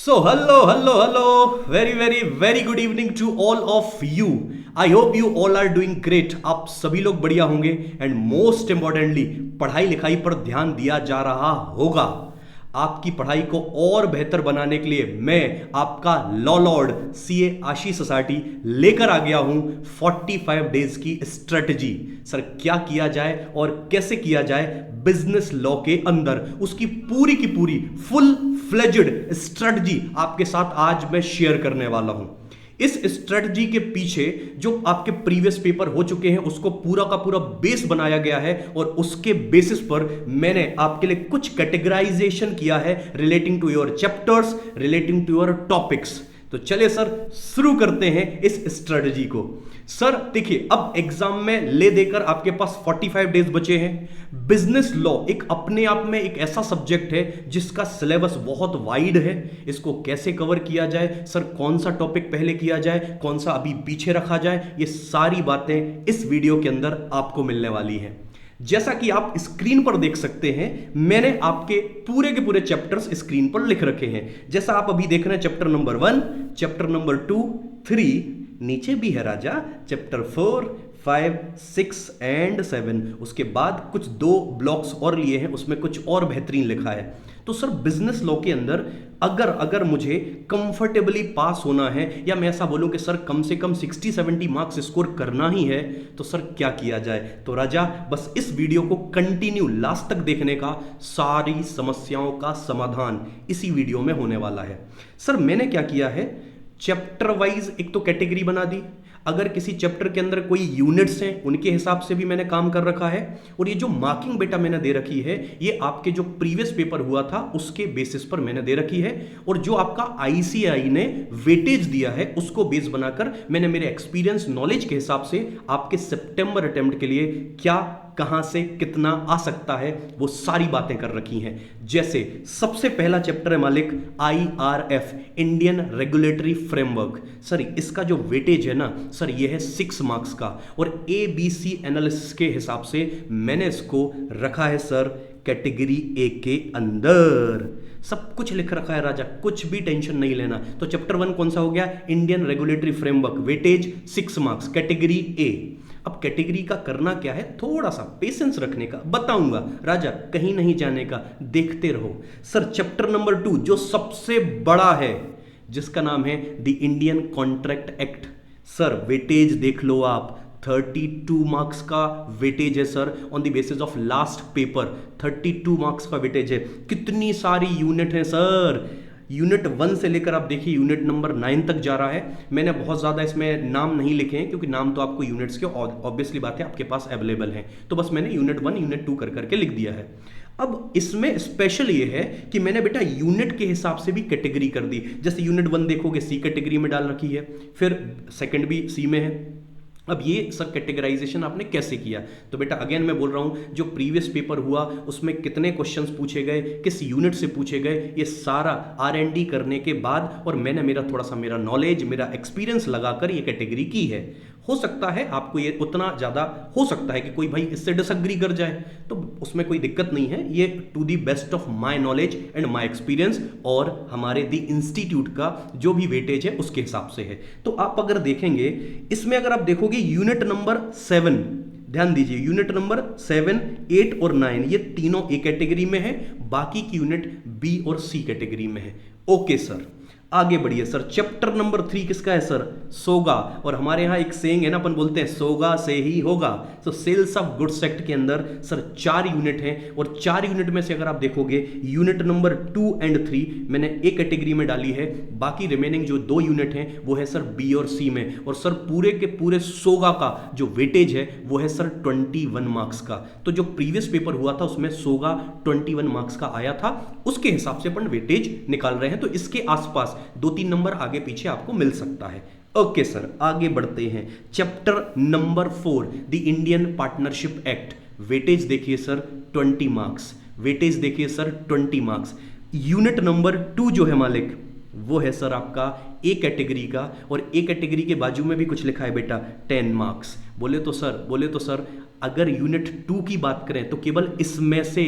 Hello. Very good evening to all of you. I hope you all are doing great. आप सभी लोग बढ़िया होंगे एंड मोस्ट इंपॉर्टेंटली पढ़ाई लिखाई पर ध्यान दिया जा रहा होगा। आपकी पढ़ाई को और बेहतर बनाने के लिए मैं आपका लॉ लॉर्ड सीए आशीष सोसाइटी लेकर आ गया हूं 45 डेज की स्ट्रेटजी। सर क्या किया जाए और कैसे किया जाए बिजनेस लॉ के अंदर, उसकी पूरी की पूरी फुल फ्लेज्ड स्ट्रेटजी आपके साथ आज मैं शेयर करने वाला हूं। इस स्ट्रेटजी के पीछे जो आपके प्रीवियस पेपर हो चुके हैं उसको पूरा का पूरा बेस बनाया गया है और उसके बेसिस पर मैंने आपके लिए कुछ कैटेगराइजेशन किया है relating to your chapters, relating to your topics. तो चलिए सर शुरू करते हैं इस स्ट्रेटजी को। सर देखिए, अब एग्जाम में ले देकर आपके पास 45 डेज बचे हैं। बिजनेस लॉ एक अपने आप में एक ऐसा सब्जेक्ट है जिसका सिलेबस बहुत वाइड है। इसको कैसे कवर किया जाए, सर कौन सा टॉपिक पहले किया जाए, कौन सा अभी पीछे रखा जाए, ये सारी बातें इस वीडियो के अंदर आपको मिलने वाली हैं। जैसा कि आप स्क्रीन पर देख सकते हैं, मैंने आपके पूरे चैप्टर्स स्क्रीन पर लिख रखे हैं। जैसा आप अभी देख रहे हैं, चैप्टर नंबर 1, चैप्टर नंबर 2, 3, नीचे भी है राजा चैप्टर 4, 5, 6 एंड 7। उसके बाद कुछ 2 ब्लॉक्स और लिए हैं, उसमें कुछ और बेहतरीन लिखा है। तो सर बिजनेस लॉ के अंदर अगर मुझे कंफर्टेबली पास होना है, या मैं ऐसा बोलूं कि सर कम से कम 60-70 मार्क्स स्कोर करना ही है, तो सर क्या किया जाए। तो राजा बस इस वीडियो को कंटिन्यू लास्ट तक देखने का, सारी समस्याओं का समाधान इसी वीडियो में होने वाला है। सर मैंने क्या किया है, चैप्टर वाइज एक तो कैटेगरी बना दी। अगर किसी चैप्टर के अंदर कोई यूनिट्स हैं उनके हिसाब से भी मैंने काम कर रखा है। और ये जो मार्किंग बेटा मैंने दे रखी है, ये आपके जो प्रीवियस पेपर हुआ था उसके बेसिस पर मैंने दे रखी है। और जो आपका आईसीएआई ने वेटेज दिया है उसको बेस बनाकर मैंने मेरे एक्सपीरियंस नॉलेज के हिसाब से आपके सितंबर अटेम्प्ट के लिए क्या, कहां से कितना आ सकता है, वो सारी बातें कर रखी हैं। जैसे सबसे पहला चैप्टर है मालिक IRF, Indian regulatory framework. Sir इसका जो वेटेज है ना सर, ये है 6 मार्क्स का। और ABC एनालिसिस के हिसाब से मैंने इसको रखा है सर कैटेगरी ए के अंदर। सब कुछ लिख रखा है राजा, कुछ भी टेंशन नहीं लेना। तो चैप्टर 1 कौन सा हो गया, Indian regulatory framework, weightage 6 marks, category A. अब कैटेगरी का करना क्या है, थोड़ा सा पेशेंस रखने का, बताऊंगा राजा, कहीं नहीं जाने का, देखते रहो। सर चैप्टर नंबर 2 जो सबसे बड़ा है, जिसका नाम है the Indian contract act. Sir weightage देख लो आप, 32 मार्क्स का वेटेज है sir on the basis of last paper. 32 marks का वेटेज है। कितनी सारी यूनिट है सर, यूनिट 1 से लेकर आप देखिए यूनिट नंबर 9 तक जा रहा है। मैंने बहुत ज़्यादा इसमें नाम नहीं लिखे हैं क्योंकि नाम तो आपको यूनिट्स के ऑब्वियसली बात है आपके पास अवेलेबल हैं, तो बस मैंने यूनिट 1 यूनिट 2 कर करके लिख दिया है। अब इसमें स्पेशल ये है कि मैंने बेटा यूनिट के हिसाब से भी कैटेगरी कर दी। जैसे यूनिट 1 देखोगे सी कैटेगरी में डाल रखी है, फिर सेकंड भी सी में है। अब ये सब कैटेगराइजेशन आपने कैसे किया, तो बेटा अगेन मैं बोल रहा हूँ, जो प्रीवियस पेपर हुआ उसमें कितने क्वेश्चंस पूछे गए, किस यूनिट से पूछे गए, ये सारा R&D करने के बाद और मैंने मेरा थोड़ा सा मेरा नॉलेज, मेरा एक्सपीरियंस लगाकर ये कैटेगरी की है। हो सकता है आपको ये उतना ज़्यादा हो सकता है कि कोई भाई इससे डिसएग्री कर जाए, तो उसमें कोई दिक्कत नहीं है। ये to the best of my knowledge and my experience और हमारे दी इंस्टीट्यूट का जो भी वेटेज है उसके हिसाब से है। तो आप अगर देखेंगे इसमें, अगर आप देखोगे यूनिट नंबर 7, ध्यान दीजिए, यूनिट नंबर 7, 8 और 9 ये तीनों ए कैटेगरी में है, बाकी की यूनिट बी और सी कैटेगरी में है। ओके सर, आगे बढ़िए। सर चैप्टर नंबर 3 किसका है सर, सोगा। और हमारे यहाँ एक सेइंग है ना, अपन बोलते हैं सोगा से ही होगा। तो सेल्स ऑफ गुड्स एक्ट के अंदर सर 4 यूनिट हैं, और 4 यूनिट में से अगर आप देखोगे यूनिट नंबर 2 एंड 3 मैंने ए कैटेगरी में डाली है, बाकी रिमेनिंग जो 2 यूनिट हैं वो है सर बी और सी में। और सर पूरे के पूरे सोगा का जो वेटेज है वो है सर 21 मार्क्स का। तो जो प्रीवियस पेपर हुआ था उसमें सोगा 21 मार्क्स का आया था, उसके हिसाब से अपन वेटेज निकाल रहे हैं। तो इसके आसपास 2-3 नंबर आगे पीछे आपको मिल सकता है। ओके सर, आगे बढ़ते हैं। Chapter number 4 the Indian partnership act, weightage देखिए सर 20 मार्क्स, वेटेज देखिए सर 20 मार्क्स। यूनिट नंबर 2 जो है मालिक वो है सर आपका ए कैटेगरी का, और ए कैटेगरी के बाजू में भी कुछ लिखा है बेटा 10 मार्क्स। बोले तो सर अगर यूनिट 2 की बात करें तो केवल इसमें से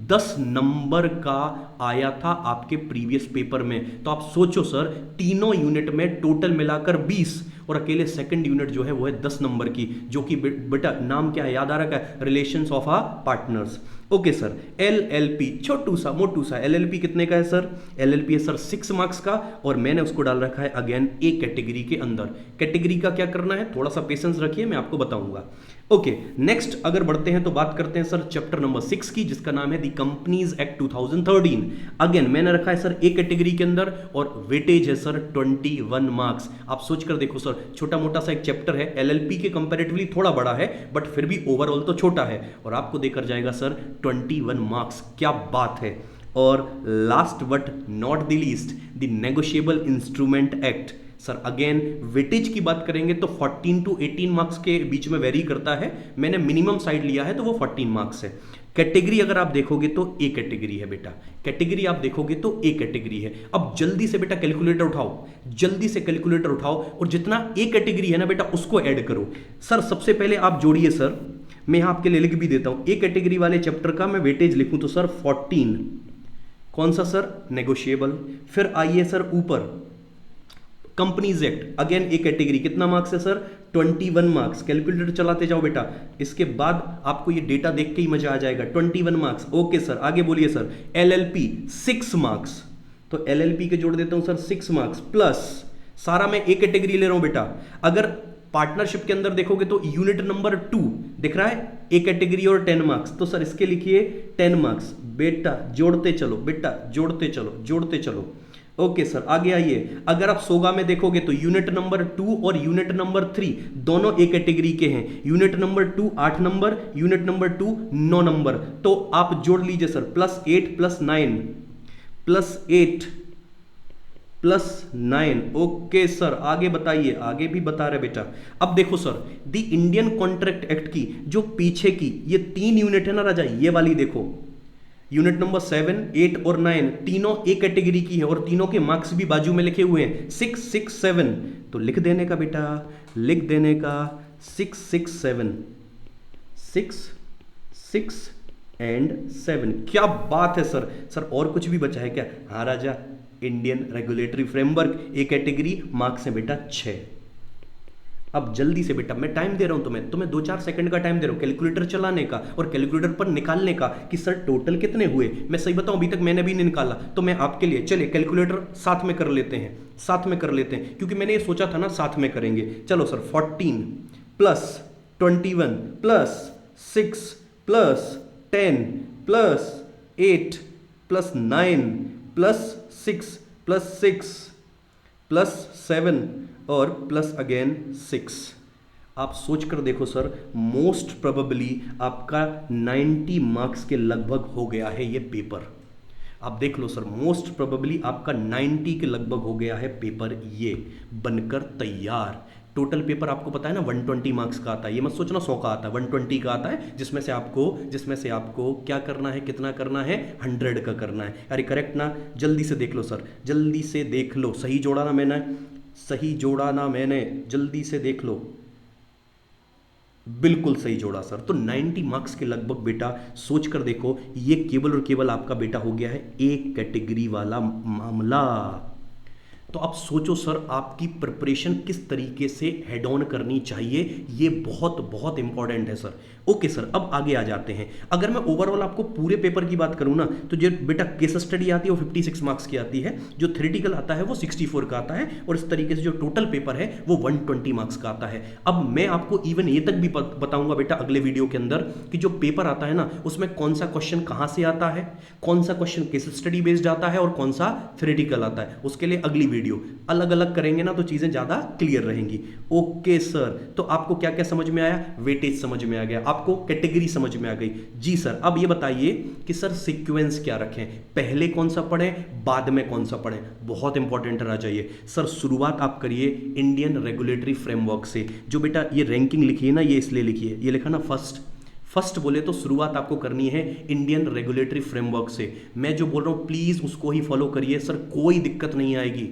10 नंबर का आया था आपके प्रीवियस पेपर में। तो आप सोचो सर, तीनों यूनिट में टोटल मिलाकर 20 और अकेले सेकंड यूनिट जो है वो है 10 नंबर की, जो कि बेटा नाम क्या है, याद आ रहा है, relations of a partners. Okay sir, LLP छोटू सा मोटू सा एलएलपी कितने का है सर? एलएलपी है सर 6 मार्क्स का, और मैंने उसको डाल रखा है अगेन ए कैटेगरी के अंदर। कैटेगरी का क्या करना है, थोड़ा सा पेशेंस रखिए, मैं आपको बताऊंगा। ओके, नेक्स्ट अगर बढ़ते हैं तो बात करते हैं सर चैप्टर नंबर 6 की, जिसका नाम है द कंपनीज एक्ट 2013। अगेन मैंने रखा है सर ए कैटेगरी के अंदर, और वेटेज है सर 21 मार्क्स। आप सोच कर देखो सर, छोटा मोटा सा एक चैप्टर है, एलएलपी के कंपैरेटिवली थोड़ा बड़ा है, बट फिर भी ओवरऑल तो छोटा है, और आपको देकर जाएगा सर 21 मार्क्स। क्या बात है। और last but not the least, the negotiable instrument act. Sir again weightage की बात करेंगे तो 14 to 18 मार्क्स के बीच में वेरी करता है, मैंने मिनिमम साइड लिया है तो वो 14 मार्क्स है। कैटेगरी अगर आप देखोगे तो ए कैटेगरी है बेटा, कैटेगरी आप देखोगे तो ए कैटेगरी है। अब जल्दी से बेटा कैलकुलेटर उठाओ, जल्दी से कैलकुलेटर उठाओ, और जितना ए कैटेगरी है ना बेटा उसको ऐड करो। सर सबसे पहले आप जोड़िए सर, मैं आपके लिए लिख भी देता हूं, ए कैटेगरी वाले चैप्टर का मैं वेटेज लिखूं तो सर 14, कौन सा सर? नेगोशिएबल। फिर आइए सर ऊपर companies act, again A category, कितना मार्क्स है सर? 21 मार्क्स। कैलकुलेटर चलाते जाओ बेटा, इसके बाद आपको ये डेटा देख के ही मजा आ जाएगा। 21 मार्क्स। ओके सर, आगे बोलिए सर। एलएलपी 6 मार्क्स, तो एलएलपी के जोड़ देता हूं सर 6 मार्क्स, प्लस सारा मैं ए कैटेगरी ले रहा हूं बेटा। अगर पार्टनरशिप के अंदर देखोगे तो यूनिट नंबर 2 दिख रहा है, ए कैटेगरी और 10 मार्क्स, तो सर इसके लिखिए 10 मार्क्स। बेटा जोड़ते चलो, बेटा जोड़ते चलो, जोड़ते चलो। ओके सर, आगे आइए। अगर आप सोगा में देखोगे तो यूनिट नंबर 2 और यूनिट नंबर 3 दोनों ए कैटेगरी के हैं। Unit number 2 8 number, unit number 2 9 number, तो आप जोड़ लीजिए सर, +8 + 9 +8 + 9। ओके सर, आगे बताइए, आगे भी बता रहे बेटा। अब देखो sir, the Indian contract act की जो पीछे की ये 3 यूनिट है ना राजा, ये वाली देखो, यूनिट नंबर 7 8 और 9 तीनों ए कैटेगरी की है, और तीनों के मार्क्स भी बाजू में लिखे हुए हैं 6 6 7। तो लिख देने का बेटा, लिख देने का 6 6 7 6 6 एंड 7। क्या बात है सर। सर और कुछ भी बचा है क्या? हाँ राजा, Indian regulatory framework A category, marks है बेटा 6। अब जल्दी से बेटा, मैं टाइम दे रहा हूं तुम्हें 2-4 सेकंड का टाइम दे रहा हूं कैलकुलेटर चलाने का और कैलकुलेटर पर निकालने का कि सर टोटल कितने हुए। मैं सही बताऊं, अभी तक मैंने भी नहीं निकाला, तो मैं आपके लिए, चलिए कैलकुलेटर साथ में कर लेते हैं, साथ में कर लेते हैं, क्योंकि मैंने ये सोचा था ना साथ में करेंगे। चलो सर, 14 + 21 + 6 + 10 + 8 + 9 + 6 + 6 + 7 और प्लस अगेन 6। आप सोच कर देखो सर, मोस्ट प्रोबेबली आपका 90 मार्क्स के लगभग हो गया है ये पेपर। आप देख लो सर, मोस्ट प्रोबेबली आपका 90 के लगभग हो गया है पेपर ये बनकर तैयार। टोटल पेपर आपको पता है ना 120 मार्क्स का आता है, ये मत सोचना 100 का आता है, 120 का आता है, जिसमें से आपको क्या करना है, कितना करना है, 100 का करना है। अरे करेक्ट ना? जल्दी से देख लो सर, जल्दी से देख लो, सही जोड़ा ना मैंने, सही जोड़ा ना मैंने, जल्दी से देख लो, बिल्कुल सही जोड़ा सर। तो 90 मार्क्स के लगभग बेटा सोच कर देखो, ये केवल और केवल आपका बेटा हो गया है एक कैटेगरी वाला मामला। तो आप सोचो सर, आपकी प्रिपरेशन किस तरीके से हेड ऑन करनी चाहिए, ये बहुत बहुत इंपॉर्टेंट है सर। ओके सर, अब आगे आ जाते हैं। अगर मैं ओवरऑल आपको पूरे पेपर की बात करूं ना, तो जो बेटा केस स्टडी आती है वो 56 मार्क्स की आती है, जो थ्योरेटिकल आता है वो 64 का आता है, और इस तरीके से जो टोटल पेपर है वो 120 मार्क्स का आता है। अब मैं आपको इवन ये तक भी बताऊंगा बेटा अगले वीडियो के अंदर कि जो पेपर आता है ना, उसमें कौन सा क्वेश्चन कहां से आता है, कौन सा क्वेश्चन केस स्टडी बेस्ड आता है और कौन सा थ्योरेटिकल आता है। उसके लिए अगली वीडियो अलग अलग करेंगे ना, तो चीजें ज्यादा क्लियर रहेंगी। ओके सर, तो आपको क्या क्या समझ में आया? वेटेज समझ में आ गया, आपको कैटेगरी समझ में आ गई। जी सर, अब ये बताइए कि सर सीक्वेंस क्या रखें, पहले कौन सा पढ़ें, बाद में कौन सा पढ़ें? बहुत इंपॉर्टेंट रह जाइए सर। शुरुआत आप करिए इंडियन रेगुलेटरी फ्रेमवर्क से। जो बेटा ये रैंकिंग लिखी है ना, ये इसलिए लिखी है, ये लिखा ना फर्स्ट बोले तो शुरुआत आपको करनी है इंडियन रेगुलेटरी फ्रेमवर्क से। मैं जो बोल रहा हूं प्लीज उसको ही फॉलो करिए सर, कोई दिक्कत नहीं आएगी।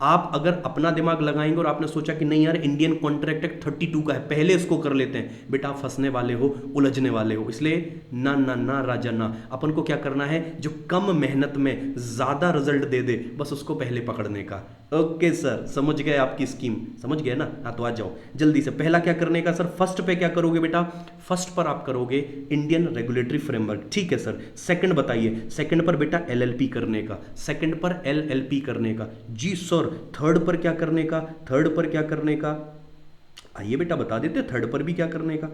आप अगर अपना दिमाग लगाएंगे और आपने सोचा कि नहीं यार इंडियन कॉन्ट्रैक्ट एक्ट 32 का है, पहले इसको कर लेते हैं, बेटा आप फंसने वाले हो, उलझने वाले हो। इसलिए ना ना ना राजा ना, अपन को क्या करना है, जो कम मेहनत में ज्यादा रिजल्ट दे दे, बस उसको पहले पकड़ने का। ओके सर, समझ गए आपकी स्कीम, समझ गए ना? हाँ तो आ जाओ जल्दी से। पहला क्या करने का सर, फर्स्ट पे क्या करोगे बेटा, फर्स्ट पर आप करोगे इंडियन रेगुलेटरी फ्रेमवर्क, ठीक है सर। सेकंड बताइए, सेकंड पर बेटा एलएलपी करने का, सेकंड पर एलएलपी करने का, जी सर। थर्ड पर क्या करने का, थर्ड पर क्या करने का, आइए बेटा बता देते, थर्ड पर भी क्या करने का।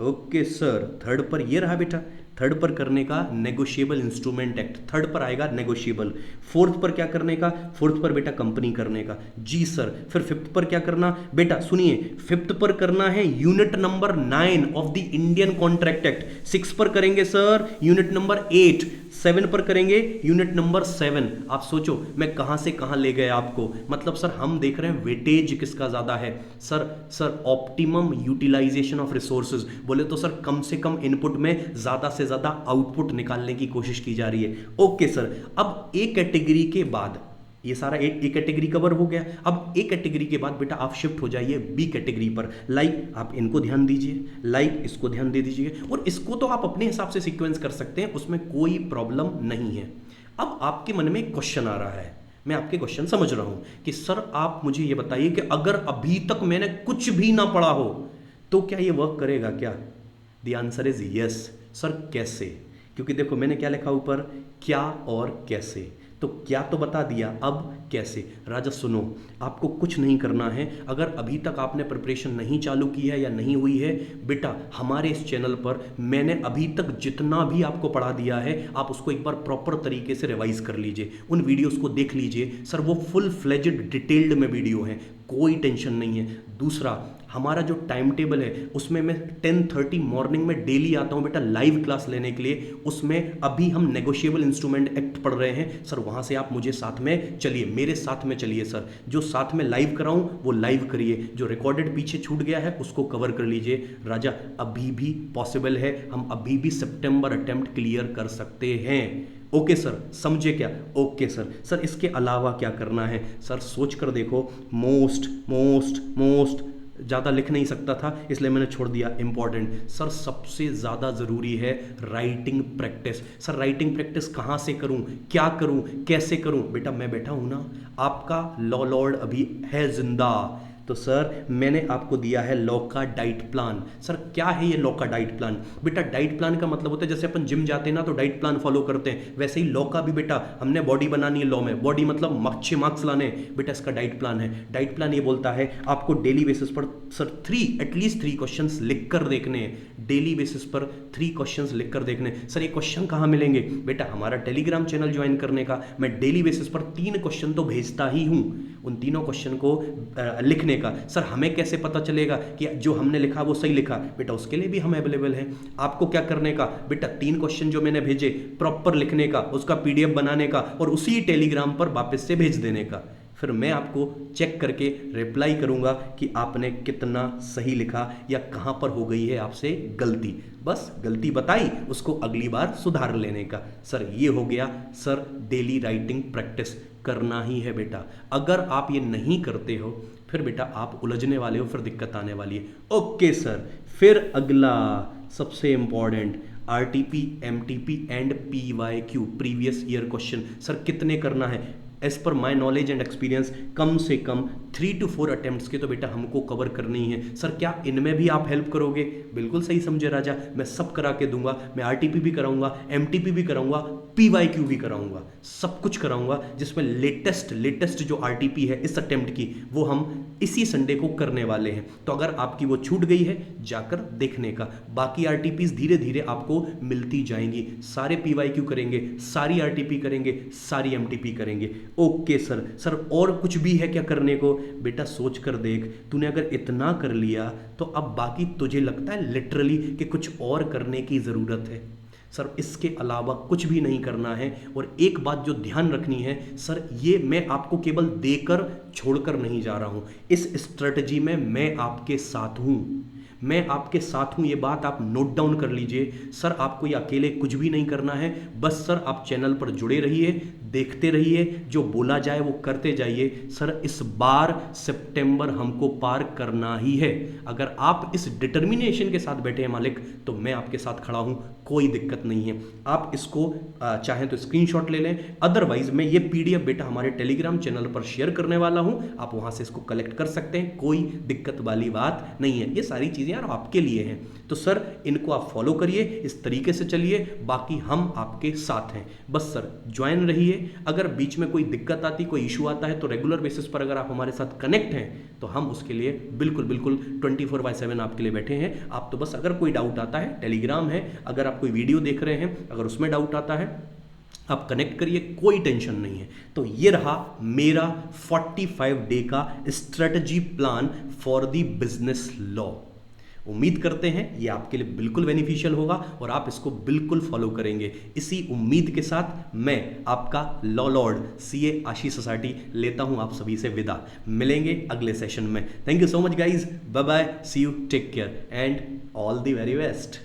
ओके सर, थर्ड पर ये रहा बेटा, थर्ड पर करने का नेगोशिएबल इंस्ट्रूमेंट एक्ट, थर्ड पर आएगा नेगोशिएबल। फोर्थ पर क्या करने का, फोर्थ पर बेटा कंपनी करने का, जी सर। फिर फिफ्थ पर क्या करना बेटा, सुनिए, फिफ्थ पर करना है unit number 9 of the Indian contract act. Six पर करेंगे सर यूनिट नंबर 8, 7 पर करेंगे यूनिट नंबर 7। आप सोचो मैं कहां से कहां ले गए आपको, मतलब सर हम देख रहे हैं वेटेज किसका ज्यादा है, sir optimum utilization of resources, बोले तो सर कम से कम इनपुट में ज्यादा से ज्यादा आउटपुट निकालने की कोशिश की जा रही है। ओके सर, अब ए कैटेगरी के बाद ये सारा ए कैटेगरी कवर हो गया। अब ए कैटेगरी के बाद बेटा आप शिफ्ट हो जाइए बी कैटेगरी पर। लाइक आप इनको ध्यान दीजिए, लाइक इसको ध्यान दे दीजिए, और इसको तो आप अपने हिसाब से सीक्वेंस कर सकते हैं, उसमें कोई प्रॉब्लम नहीं है। अब आपके मन में एक क्वेश्चन आ रहा है, मैं आपके क्वेश्चन समझ रहा हूं कि सर आप मुझे ये बताइए कि अगर अभी तक मैंने कुछ भी ना पढ़ा हो तो क्या ये वर्क करेगा क्या? The answer is yes sir. कैसे? क्योंकि देखो मैंने क्या लिखा ऊपर, क्या और कैसे, तो क्या तो बता दिया, अब कैसे। राजा सुनो, आपको कुछ नहीं करना है। अगर अभी तक आपने प्रिपरेशन नहीं चालू की है या नहीं हुई है बेटा, हमारे इस चैनल पर मैंने अभी तक जितना भी आपको पढ़ा दिया है आप उसको एक बार प्रॉपर तरीके से रिवाइज कर लीजिए, उन वीडियोस को देख लीजिए। सर वो फुल फ्लेजेड डिटेल्ड में वीडियो है, कोई टेंशन नहीं है। दूसरा, हमारा जो टाइम टेबल है उसमें मैं 10:30 मॉर्निंग में डेली आता हूं बेटा लाइव क्लास लेने के लिए। उसमें अभी हम नेगोशिएबल इंस्ट्रूमेंट एक्ट पढ़ रहे हैं सर, वहां से आप मुझे साथ में चलिए, मेरे साथ में चलिए सर। जो साथ में लाइव कराऊं वो लाइव करिए, जो रिकॉर्डेड पीछे छूट गया है उसको कवर कर लीजिए। राजा अभी भी पॉसिबल है, हम अभी भी सितंबर अटेम्प्ट क्लियर कर सकते हैं। ओके सर, समझे क्या? Okay sir. सर इसके अलावा क्या करना है सर, सोच कर देखो। मोस्ट मोस्ट मोस्ट ज़्यादा लिख नहीं सकता था इसलिए मैंने छोड़ दिया, इंपॉर्टेंट सर सबसे ज़्यादा ज़रूरी है writing practice. Sir writing practice कहाँ से करूँ, क्या करूँ, कैसे करूँ? बेटा मैं बैठा हूँ ना, आपका लॉ लॉर्ड अभी है जिंदा, तो सर मैंने आपको दिया है लॉ का डाइट प्लान। सर क्या है ये लॉ का डाइट प्लान? बेटा डाइट प्लान का मतलब होता है जैसे अपन जिम जाते हैं ना तो डाइट प्लान फॉलो करते हैं, वैसे ही लॉ का भी बेटा हमने बॉडी बनानी है। लॉ में बॉडी मतलब अच्छे मार्क्स लाने, बेटा इसका डाइट प्लान है। डाइट प्लान ये बोलता है आपको डेली बेसिस पर सर एटलीस्ट 3 क्वेश्चंस लिख कर देखने हैं, डेली बेसिस पर 3 क्वेश्चंस लिख कर देखने। सर ये क्वेश्चन कहाँ मिलेंगे? बेटा हमारा टेलीग्राम चैनल ज्वाइन करने का, मैं डेली बेसिस पर 3 क्वेश्चन तो भेजता ही हूँ, उन तीनों क्वेश्चन को लिखने का। सर हमें कैसे पता चलेगा कि जो हमने लिखा वो सही लिखा? बेटा उसके लिए भी हम अवेलेबल हैं। आपको क्या करने का बेटा, 3 क्वेश्चन जो मैंने भेजे प्रॉपर लिखने का, उसका पीडीएफ बनाने का और उसी टेलीग्राम पर वापस से भेज देने का। फिर मैं आपको चेक करके रिप्लाई करूंगा कि आपने कितना सही लिखा या कहां पर हो गई है आपसे गलती। बस गलती बताई, उसको अगली बार सुधार लेने का। सर ये हो गया सर डेली राइटिंग प्रैक्टिस करना ही है बेटा। अगर आप ये नहीं करते हो फिर बेटा आप उलझने वाले हो, फिर दिक्कत आने वाली है। ओके सर, फिर अगला सबसे important RTP, MTP and PYQ previous year question. Sir कितने करना है? As per my knowledge and experience कम से कम 3 to 4 अटेम्प्ट्स के तो बेटा हमको कवर करनी ही है। सर क्या इनमें भी आप हेल्प करोगे? बिल्कुल सही समझे राजा, मैं सब करा के दूंगा। मैं आरटीपी भी कराऊंगा, एमटीपी भी कराऊंगा, पीवाईक्यू भी कराऊंगा, सब कुछ कराऊंगा। जिसमें लेटेस्ट जो आरटीपी है इस अटेम्प्ट की वो हम इसी संडे को करने वाले हैं। तो अगर आपकी वो छूट गई है जाकर देखने का, बाकी आरटीपीज धीरे धीरे आपको मिलती जाएंगी। सारे पीवाईक्यू करेंगे, सारी आरटीपी करेंगे, सारी एमटीपी करेंगे। ओके सर और कुछ भी है क्या करने को? बेटा सोच कर देख, तूने अगर इतना कर लिया तो अब बाकी तुझे लगता है लिटरली कि कुछ और करने की जरूरत है? सर इसके अलावा कुछ भी नहीं करना है। और एक बात जो ध्यान रखनी है सर, ये मैं आपको केवल देकर छोड़कर नहीं जा रहा हूं, इस स्ट्रेटजी में मैं आपके साथ हूं। मैं आपके साथ हूं, ये बात आप नोट डाउन कर लीजिए। सर आपको ये अकेले कुछ भी नहीं करना है, बस सर आप चैनल पर जुड़े रहिए, देखते रहिए, जो बोला जाए वो करते जाइए। सर इस बार सितंबर हमको पार करना ही है। अगर आप इस डिटर्मिनेशन के साथ बैठे हैं मालिक, तो मैं आपके साथ खड़ा हूं, कोई दिक्कत नहीं है। आप इसको चाहें तो स्क्रीनशॉट ले लें, अदरवाइज मैं ये पीडीएफ बेटा हमारे टेलीग्राम चैनल पर शेयर करने वाला हूं, आप वहां से इसको कलेक्ट कर सकते हैं, कोई दिक्कत वाली बात नहीं है। ये सारी चीजें यार आपके लिए हैं, तो सर इनको आप फॉलो करिए, इस तरीके से चलिए, बाकी हम आपके साथ हैं। बस सर ज्वाइन रहिए, अगर बीच में कोई दिक्कत आती, कोई इशू आता है, तो रेगुलर बेसिस पर अगर आप हमारे साथ कनेक्ट हैं तो हम उसके लिए बिल्कुल बिल्कुल 24/7 आपके लिए बैठे हैं। आप तो बस अगर कोई डाउट आता है, टेलीग्राम है, अगर आप कोई वीडियो देख रहे हैं, अगर उसमें डाउट आता है आप कनेक्ट करिए, कोई टेंशन नहीं है। तो ये रहा मेरा 45 डे का strategy plan for the business law. उम्मीद करते हैं ये आपके लिए बिल्कुल बेनिफिशियल होगा और आप इसको बिल्कुल फॉलो करेंगे। इसी उम्मीद के साथ मैं आपका लॉ लॉर्ड सीए आशीष सोसाइटी लेता हूं आप सभी से विदा। मिलेंगे अगले सेशन में। Thank you so much guys, bye bye, see you, take care and all the very best.